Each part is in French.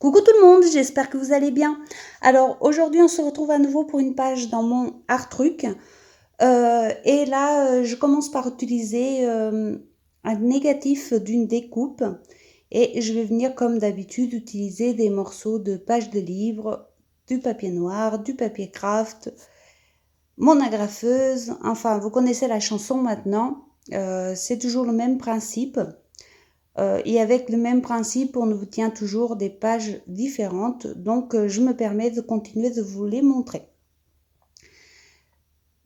Coucou tout le monde, j'espère que vous allez bien. Alors aujourd'hui on se retrouve à nouveau pour une page dans mon art truc. Et là je commence par utiliser un négatif d'une découpe et je vais venir comme d'habitude utiliser des morceaux de pages de livres, du papier noir, du papier craft, mon agrafeuse, enfin vous connaissez la chanson maintenant. C'est toujours le même principe. Et avec le même principe, on obtient toujours des pages différentes. Donc, je me permets de continuer de vous les montrer.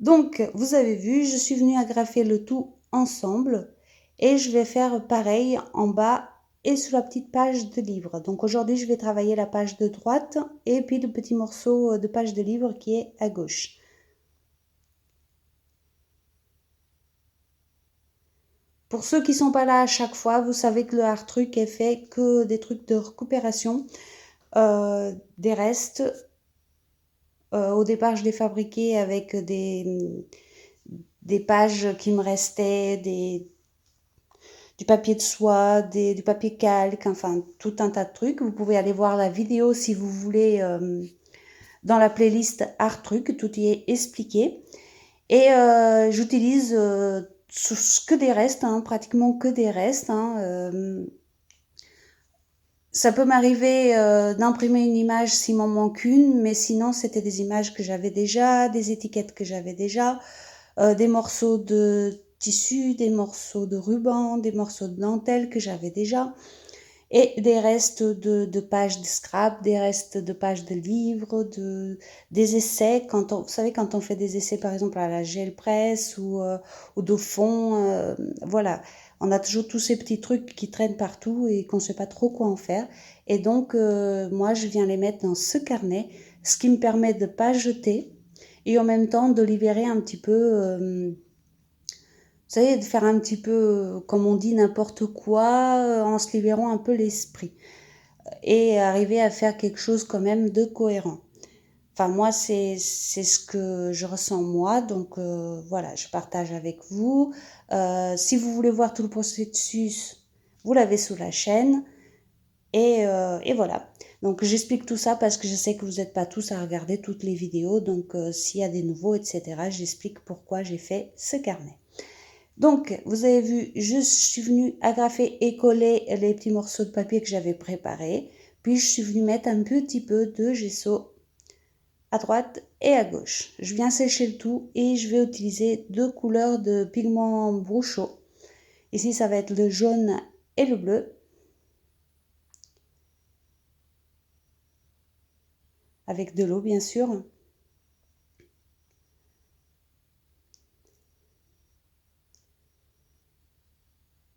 Donc, vous avez vu, je suis venue agrafer le tout ensemble. Et je vais faire pareil en bas et sur la petite page de livre. Donc, aujourd'hui, je vais travailler la page de droite et puis le petit morceau de page de livre qui est à gauche. Pour ceux qui ne sont pas là à chaque fois, vous savez que le art truc est fait que des trucs de récupération. Des restes. Au départ, je l'ai fabriqué avec des pages qui me restaient, du papier de soie, du papier calque, enfin tout un tas de trucs. Vous pouvez aller voir la vidéo si vous voulez dans la playlist Art Truc, tout y est expliqué. Et j'utilise que des restes, hein, pratiquement que des restes. Ça peut m'arriver d'imprimer une image s'il m'en manque une, mais sinon c'était des images que j'avais déjà, des étiquettes que j'avais déjà, des morceaux de tissu, des morceaux de ruban, des morceaux de dentelle que j'avais déjà, et des restes de pages de scrap, des restes de pages de livres, des essais. Vous savez, quand on fait des essais par exemple à la gel presse ou de fond, voilà. On a toujours tous ces petits trucs qui traînent partout et qu'on ne sait pas trop quoi en faire. Et donc, moi, je viens les mettre dans ce carnet, ce qui me permet de ne pas jeter et en même temps de libérer un petit peu, vous savez, de faire un petit peu, comme on dit, n'importe quoi, en se libérant un peu l'esprit et arriver à faire quelque chose quand même de cohérent. Enfin, moi, c'est ce que je ressens moi, donc voilà, je partage avec vous. Si vous voulez voir tout le processus, vous l'avez sous la chaîne. Et voilà. Donc j'explique tout ça parce que je sais que vous n'êtes pas tous à regarder toutes les vidéos. Donc s'il y a des nouveaux, etc., j'explique pourquoi j'ai fait ce carnet. Donc vous avez vu, je suis venue agrafer et coller les petits morceaux de papier que j'avais préparés. Puis je suis venue mettre un petit peu de gesso à droite et à gauche. Je viens sécher le tout et je vais utiliser deux couleurs de pigments Bruchot. Ici, ça va être le jaune et le bleu. Avec de l'eau, bien sûr.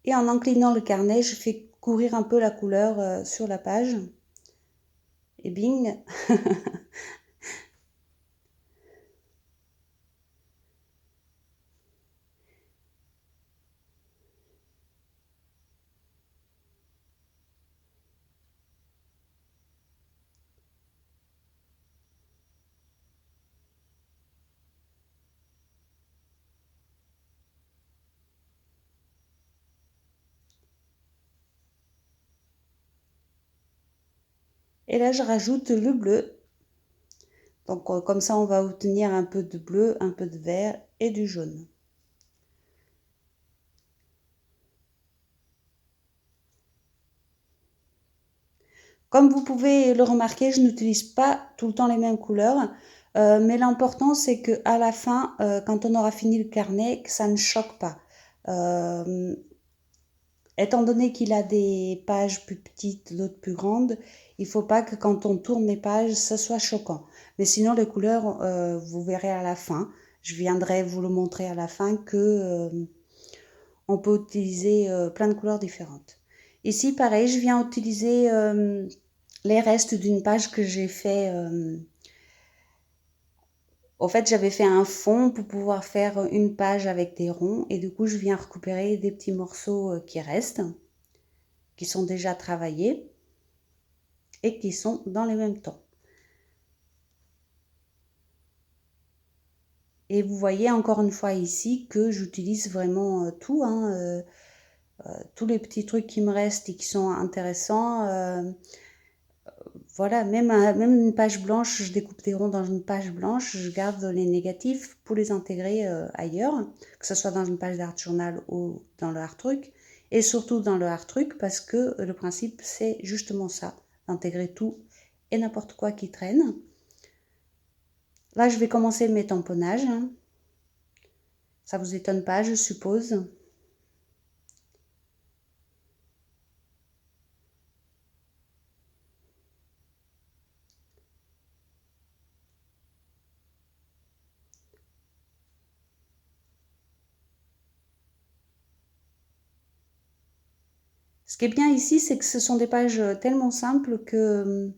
Et en inclinant le carnet, je fais courir un peu la couleur sur la page. Et bing. Et là, je rajoute le bleu. Donc, comme ça, on va obtenir un peu de bleu, un peu de vert et du jaune. Comme vous pouvez le remarquer, je n'utilise pas tout le temps les mêmes couleurs. Mais l'important, c'est qu'à la fin, quand on aura fini le carnet, que ça ne choque pas. Euh, Étant donné qu'il a des pages plus petites, d'autres plus grandes, il ne faut pas que quand on tourne les pages, ça soit choquant. Mais sinon, les couleurs, vous verrez à la fin. Je viendrai vous le montrer à la fin que on peut utiliser plein de couleurs différentes. Ici, pareil, je viens utiliser les restes d'une page que j'ai fait. Au fait, j'avais fait un fond pour pouvoir faire une page avec des ronds. Et du coup, je viens récupérer des petits morceaux qui restent, qui sont déjà travaillés et qui sont dans les mêmes tons. Et vous voyez encore une fois ici que j'utilise vraiment tout, tous les petits trucs qui me restent et qui sont intéressants. voilà, même une page blanche, je découpe des ronds dans une page blanche, je garde les négatifs pour les intégrer ailleurs, que ce soit dans une page d'art journal ou dans le art truc, et surtout dans le art truc parce que le principe c'est justement ça, d'intégrer tout et n'importe quoi qui traîne. Là, je vais commencer mes tamponnages. Ça vous étonne pas, je suppose. Ce qui est bien ici, c'est que ce sont des pages tellement simples que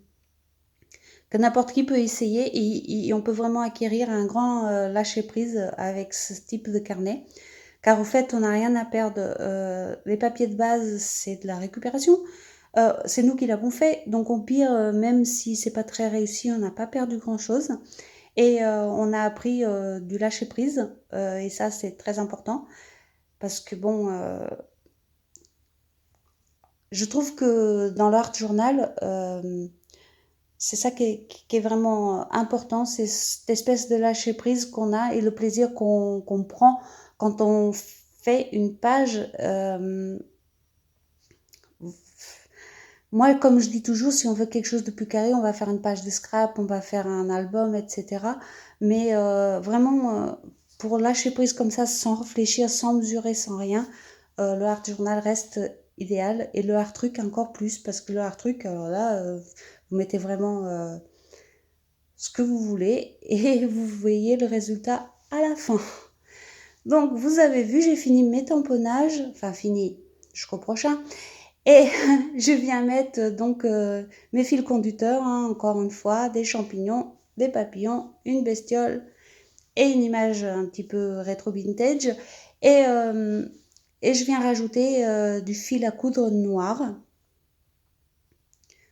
n'importe qui peut essayer et on peut vraiment acquérir un grand lâcher-prise avec ce type de carnet. Car au fait, on n'a rien à perdre. Les papiers de base, c'est de la récupération. C'est nous qui l'avons fait, donc au pire, même si c'est pas très réussi, on n'a pas perdu grand-chose. Et on a appris du lâcher-prise, et ça, c'est très important. Parce que bon, je trouve que dans l'art journal, c'est ça qui est vraiment important, c'est cette espèce de lâcher prise qu'on a et le plaisir qu'on prend quand on fait une page. Moi, comme je dis toujours, si on veut quelque chose de plus carré, on va faire une page de scrap, on va faire un album, etc. Mais vraiment, pour lâcher prise comme ça, sans réfléchir, sans mesurer, sans rien, le art journal reste idéal et le art truc encore plus parce que le art truc, alors là, vous mettez vraiment ce que vous voulez et vous voyez le résultat à la fin. Donc, vous avez vu, j'ai fini mes tamponnages, enfin fini jusqu'au prochain. Et je viens mettre donc mes fils conducteurs, hein, encore une fois, des champignons, des papillons, une bestiole et une image un petit peu rétro-vintage. Et, euh, et je viens rajouter du fil à coudre noir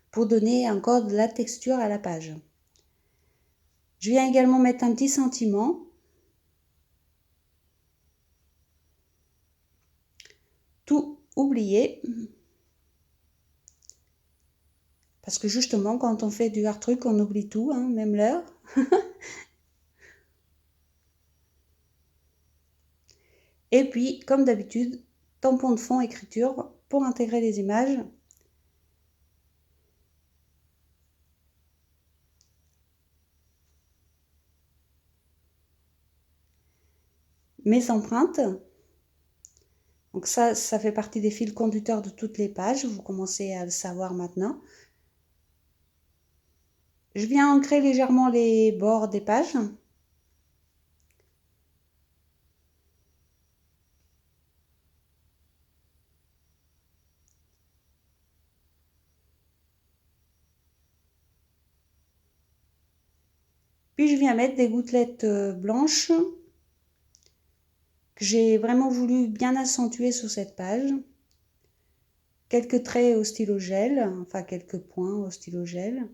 pour donner encore de la texture à la page. Je viens également mettre un petit sentiment. Tout oublier. Parce que justement, quand on fait du art truc, on oublie tout, hein, même l'heure. Et puis, comme d'habitude, tampon de fond, écriture pour intégrer les images. Mes empreintes. Donc ça fait partie des fils conducteurs de toutes les pages. Vous commencez à le savoir maintenant. Je viens ancrer légèrement les bords des pages. Puis je viens mettre des gouttelettes blanches que j'ai vraiment voulu bien accentuer sur cette page. Quelques traits au stylo gel, enfin quelques points au stylo gel.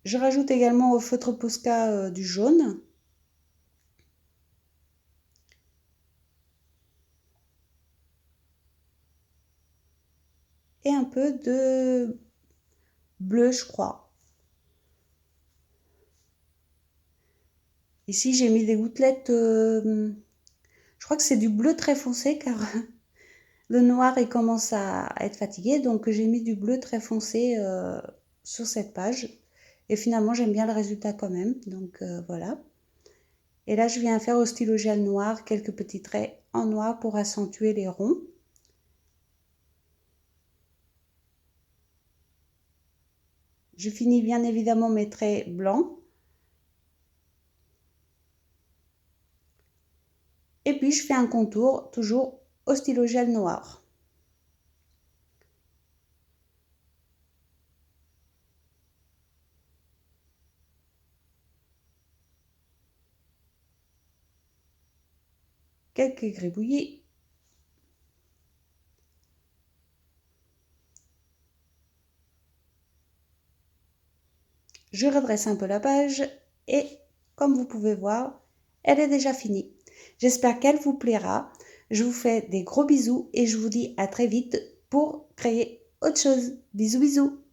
Je rajoute également au feutre Posca du jaune. Et un peu de bleu, je crois. Ici, j'ai mis des gouttelettes, je crois que c'est du bleu très foncé car le noir il commence à être fatigué, donc j'ai mis du bleu très foncé sur cette page. Et finalement, j'aime bien le résultat quand même, donc voilà. Et là, je viens faire au stylo gel noir quelques petits traits en noir pour accentuer les ronds. Je finis bien évidemment mes traits blancs. Et puis, je fais un contour toujours au stylo gel noir. Quelques gribouillis. Je redresse un peu la page et comme vous pouvez voir, elle est déjà finie. J'espère qu'elle vous plaira. Je vous fais des gros bisous et je vous dis à très vite pour créer autre chose. Bisous bisous.